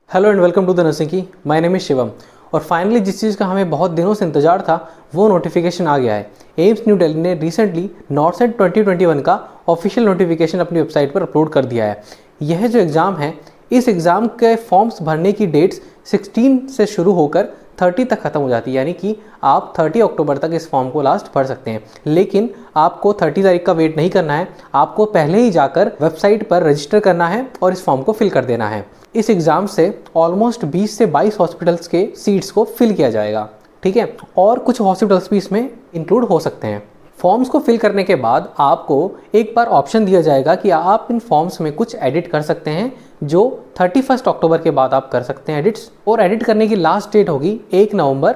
Hello and welcome to the nursing की। My name is Shivam. और finally जिस चीज़ का हमें बहुत दिनों से इंतजार था वो नोटिफिकेशन आ गया है। एम्स न्यू दिल्ली ने रिसेंटली नॉर्सेट 2021 का ऑफिशियल नोटिफिकेशन अपनी वेबसाइट पर अपलोड कर दिया है। यह जो एग्ज़ाम है, इस एग्ज़ाम के फॉर्म्स भरने की डेट्स 16 से शुरू होकर 30 तक ख़त्म हो जाती है, यानी कि आप 30 अक्टूबर तक इस फॉर्म को लास्ट भर सकते हैं। लेकिन आपको 30 तारीख का वेट नहीं करना है, आपको पहले ही जाकर वेबसाइट पर रजिस्टर करना है और इस फॉर्म को फिल कर देना है। इस एग्ज़ाम से ऑलमोस्ट 20 से 22 हॉस्पिटल्स के सीट्स को फिल किया जाएगा, ठीक है, और कुछ हॉस्पिटल्स भी इसमें इंक्लूड हो सकते हैं। फॉर्म्स को फिल करने के बाद आपको एक बार ऑप्शन दिया जाएगा कि आप इन फॉर्म्स में कुछ एडिट कर सकते हैं, जो 31 अक्टूबर के बाद आप कर सकते हैं एडिट्स। और एडिट करने की लास्ट डेट होगी 1 नवंबर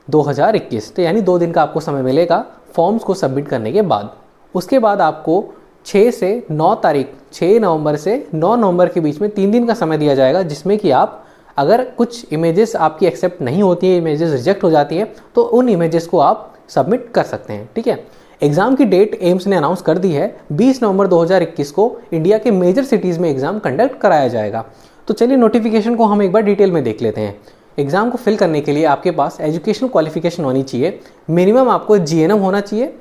2021, तो यानी 2 दिन का आपको समय मिलेगा फॉर्म्स को सबमिट करने के बाद। उसके बाद आपको 6 से 9 तारीख 6 नवंबर से 9 नवंबर के बीच में 3 दिन का समय दिया जाएगा, जिसमें कि आप अगर कुछ इमेजेस आपकी एक्सेप्ट नहीं होती हैं, इमेजेस रिजेक्ट हो जाती हैं, तो उन इमेजेस को आप सबमिट कर सकते हैं, ठीक है। एग्ज़ाम की डेट एम्स ने अनाउंस कर दी है। 20 नवंबर 2021 को इंडिया के मेजर सिटीज़ में एग्ज़ाम कंडक्ट कराया जाएगा। तो चलिए नोटिफिकेशन को हम एक बार डिटेल में देख लेते हैं। एग्ज़ाम को फिल करने के लिए आपके पास एजुकेशनल क्वालिफिकेशन होनी चाहिए। मिनिमम आपको GNM होना चाहिए।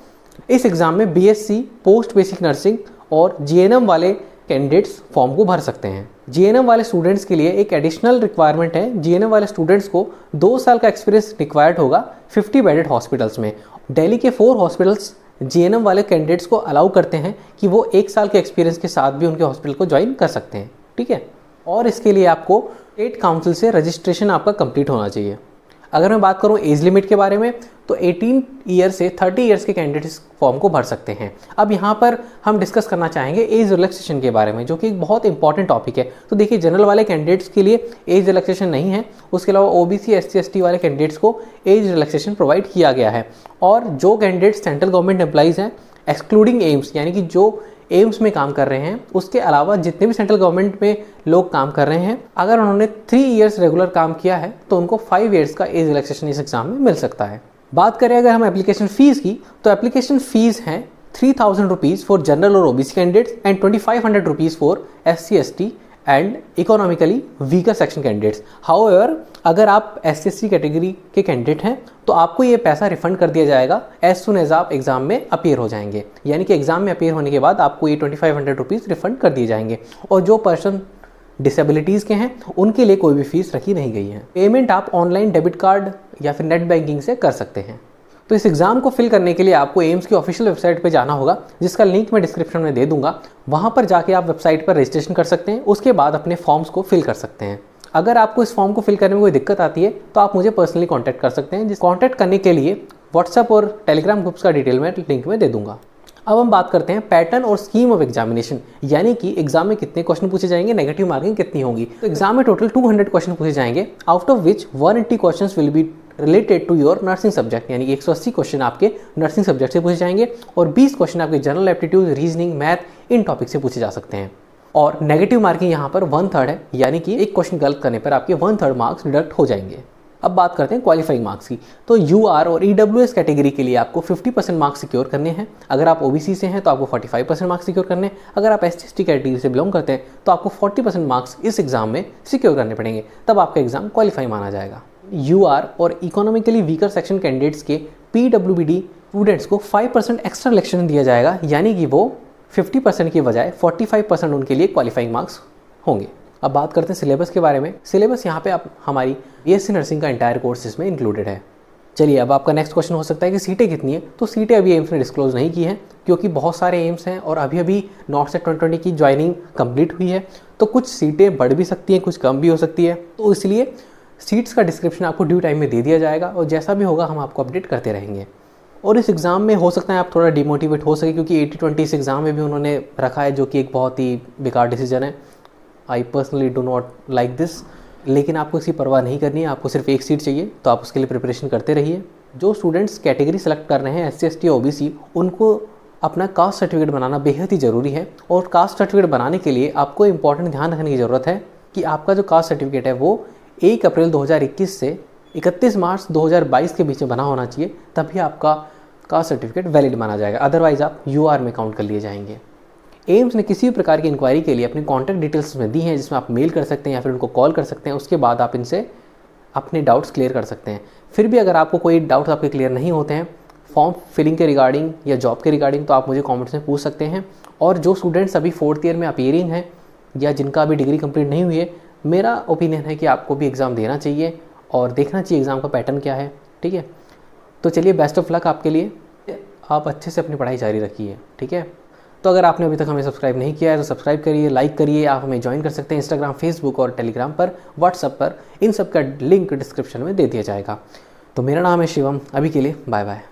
इस एग्ज़ाम में BSc पोस्ट बेसिक नर्सिंग और GNM वाले कैंडिडेट्स फॉर्म को भर सकते हैं। GNM वाले स्टूडेंट्स के लिए एक एडिशनल रिक्वायरमेंट है। GNM वाले स्टूडेंट्स को 2 साल का एक्सपीरियंस रिक्वायर्ड होगा 50 बेडेड हॉस्पिटल्स में। दिल्ली के 4 हॉस्पिटल्स GNM वाले कैंडिडेट्स को अलाउ करते हैं कि वो 1 साल के एक्सपीरियंस के साथ भी उनके हॉस्पिटल को ज्वाइन कर सकते हैं, ठीक है। और इसके लिए आपको स्टेट काउंसिल से रजिस्ट्रेशन आपका कंप्लीट होना चाहिए। अगर मैं बात करूं एज लिमिट के बारे में, तो 18 ईयर से 30 ईयर्स के कैंडिडेट इस फॉर्म को भर सकते हैं। अब यहाँ पर हम डिस्कस करना चाहेंगे एज रिलैक्सेशन के बारे में, जो कि एक बहुत इंपॉर्टेंट टॉपिक है। तो देखिए, जनरल वाले कैंडिडेट्स के लिए एज रिलैक्सेशन नहीं है। उसके अलावा OBC SC ST वाले कैंडिडेट्स को एज रिलैक्सेशन प्रोवाइड किया गया है। और जो कैंडिडेट्स सेंट्रल गवर्नमेंट एम्प्लॉइज़ हैं, एक्सक्लूडिंग एम्स, यानी कि जो एम्स में काम कर रहे हैं, उसके अलावा जितने भी सेंट्रल गवर्नमेंट में लोग काम कर रहे हैं, अगर उन्होंने 3 ईयर्स रेगुलर काम किया है तो उनको 5 ईयर्स का एज रिलैक्सेशन इस एग्जाम में मिल सकता है। बात करें अगर हम एप्लीकेशन फ़ीस की, तो एप्लीकेशन फ़ीस है 3000 रुपीज़ फॉर जनरल और OBC candidates and 2500 rupees for SC ST and economically weaker section candidates. However, अगर आप SC ST कैटेगरी के कैंडिडेट हैं तो आपको ये पैसा रिफंड कर दिया जाएगा एज सुन एज आप एग्जाम में अपीयर हो जाएंगे। यानी कि एग्जाम में अपीयर होने के बाद आपको ये 2500 रुपीज़ रिफंड कर दिए जाएंगे। और जो पर्सन डिसेबिलिटीज़ के हैं उनके लिए कोई भी फीस रखी नहीं गई है। पेमेंट आप ऑनलाइन डेबिट कार्ड या फिर नेट बैंकिंग से कर सकते हैं। तो इस एग्ज़ाम को फिल करने के लिए आपको एम्स की ऑफिशियल वेबसाइट पे जाना होगा, जिसका लिंक मैं डिस्क्रिप्शन में दे दूंगा। वहाँ पर जाके आप वेबसाइट पर रजिस्ट्रेशन कर सकते हैं। उसके बाद अपने फॉर्म्स को फिल कर सकते हैं। अगर आपको इस फॉर्म को फिल करने में कोई दिक्कत आती है तो आप मुझे पर्सनली कॉन्टैक्ट कर सकते हैं। जिस कॉन्टैक्ट करने के लिए व्हाट्सएप और टेलीग्राम ग्रुप्स का डिटेल मैं लिंक में दे दूंगा। अब हम बात करते हैं पैटर्न और स्कीम ऑफ एग्जामिनेशन, यानी कि एग्जाम में कितने क्वेश्चन पूछे जाएंगे, नेगेटिव मार्किंग कितनी होगी। तो एग्जाम में टोटल 200 क्वेश्चन पूछे जाएंगे, out of which 180 question will be related to your nursing subject, यानी कि 180 क्वेश्चन आपके नर्सिंग सब्जेक्ट से पूछे जाएंगे और 20 क्वेश्चन आपके general aptitude, reasoning, math in topic से पूछे जा सकते हैं। और नेगेटिव मार्किंग यहाँ पर 1/3 है, यानी कि एक क्वेश्चन गलत करने पर आपके 1/3 मार्क्स डिडक्ट हो जाएंगे। अब बात करते हैं क्वालिफाइंग मार्क्स की। तो UR और EWS कैटेगरी के लिए आपको 50% मार्क्स सिक्योर करने हैं। अगर आप OBC से हैं तो आपको 45% मार्क्स सिक्योर करने हैं। अगर आप SC ST कैटेगरी से बिलोंग करते हैं तो आपको 40% मार्क्स इस एग्जाम में सिक्योर करने पड़ेंगे, तब आपका एग्जाम क्वालिफाई माना जाएगा। UR और इकोनॉमिकली वीकर सेक्शन कैंडिडेट्स के PWD स्टूडेंट्स को 5% एक्स्ट्रा रिलैक्सेशन दिया जाएगा, यानी कि वो 50% की बजाय 45% उनके लिए क्वालिफाइंग मार्क्स होंगे। अब बात करते हैं सिलेबस के बारे में। सिलेबस यहाँ पे आप हमारी BSc नर्सिंग का एंटायर कोर्स इसमें इंक्लूडेड है। चलिए, अब आपका नेक्स्ट क्वेश्चन हो सकता है कि सीटें कितनी है। तो सीटें अभी एम्स ने डिस्क्लोज नहीं की हैं, क्योंकि बहुत सारे एम्स हैं और अभी नॉर्सेट 2020 की ज्वाइनिंग कंप्लीट हुई है। तो कुछ सीटें बढ़ भी सकती हैं, कुछ कम भी हो सकती है। तो इसलिए सीट्स का डिस्क्रिप्शन आपको ड्यू टाइम में दे दिया जाएगा और जैसा भी होगा हम आपको अपडेट करते रहेंगे। और इस एग्ज़ाम में हो सकता है आप थोड़ा डिमोटिवेट हो सके, क्योंकि 80-20 इस एग्ज़ाम में भी उन्होंने रखा है, जो कि एक बहुत ही बेकार डिसीजन है। I personally do not like this. लेकिन आपको इसकी परवाह नहीं करनी है, आपको सिर्फ एक सीट चाहिए, तो आप उसके लिए प्रिपरेशन करते रहिए। जो स्टूडेंट्स कैटेगरी सेलेक्ट कर रहे हैं SC ST या OBC, उनको अपना कास्ट सर्टिफिकेट बनाना बेहद ही ज़रूरी है। और कास्ट सर्टिफिकेट बनाने के लिए आपको इंपॉर्टेंट ध्यान रखने की ज़रूरत है कि आपका जो कास्ट सर्टिफिकेट है वो 1 अप्रैल 2021 से 31 मार्च 2022 के बीच में बना होना चाहिए, तभी आपका कास्ट सर्टिफिकेट वैलिड माना जाएगा। अदरवाइज़ आप UR में काउंट कर लिए जाएंगे। एम्स ने किसी भी प्रकार की इंक्वायरी के लिए अपनी कॉन्टैक्ट डिटेल्स में दी हैं, जिसमें आप मेल कर सकते हैं या फिर उनको कॉल कर सकते हैं। उसके बाद आप इनसे अपने डाउट्स क्लियर कर सकते हैं। फिर भी अगर आपको कोई डाउट्स आपके क्लियर नहीं होते हैं फॉर्म फिलिंग के रिगार्डिंग या जॉब के रिगार्डिंग, तो आप मुझे कमेंट्स में पूछ सकते हैं। और जो स्टूडेंट्स अभी 4th ईयर में अपीयरिंग हैं या जिनका अभी डिग्री कंप्लीट नहीं हुई है, मेरा ओपिनियन है कि आपको भी एग्ज़ाम देना चाहिए और देखना चाहिए एग्ज़ाम का पैटर्न क्या है। ठीक है, तो चलिए बेस्ट ऑफ लक आपके लिए, आप अच्छे से अपनी पढ़ाई जारी रखिए। ठीक है, तो अगर आपने अभी तक हमें सब्सक्राइब नहीं किया है तो सब्सक्राइब करिए, लाइक करिए। आप हमें ज्वाइन कर सकते हैं इंस्टाग्राम, फेसबुक और टेलीग्राम पर, व्हाट्सएप पर। इन सब का लिंक डिस्क्रिप्शन में दे दिया जाएगा। तो मेरा नाम है शिवम। अभी के लिए बाय बाय।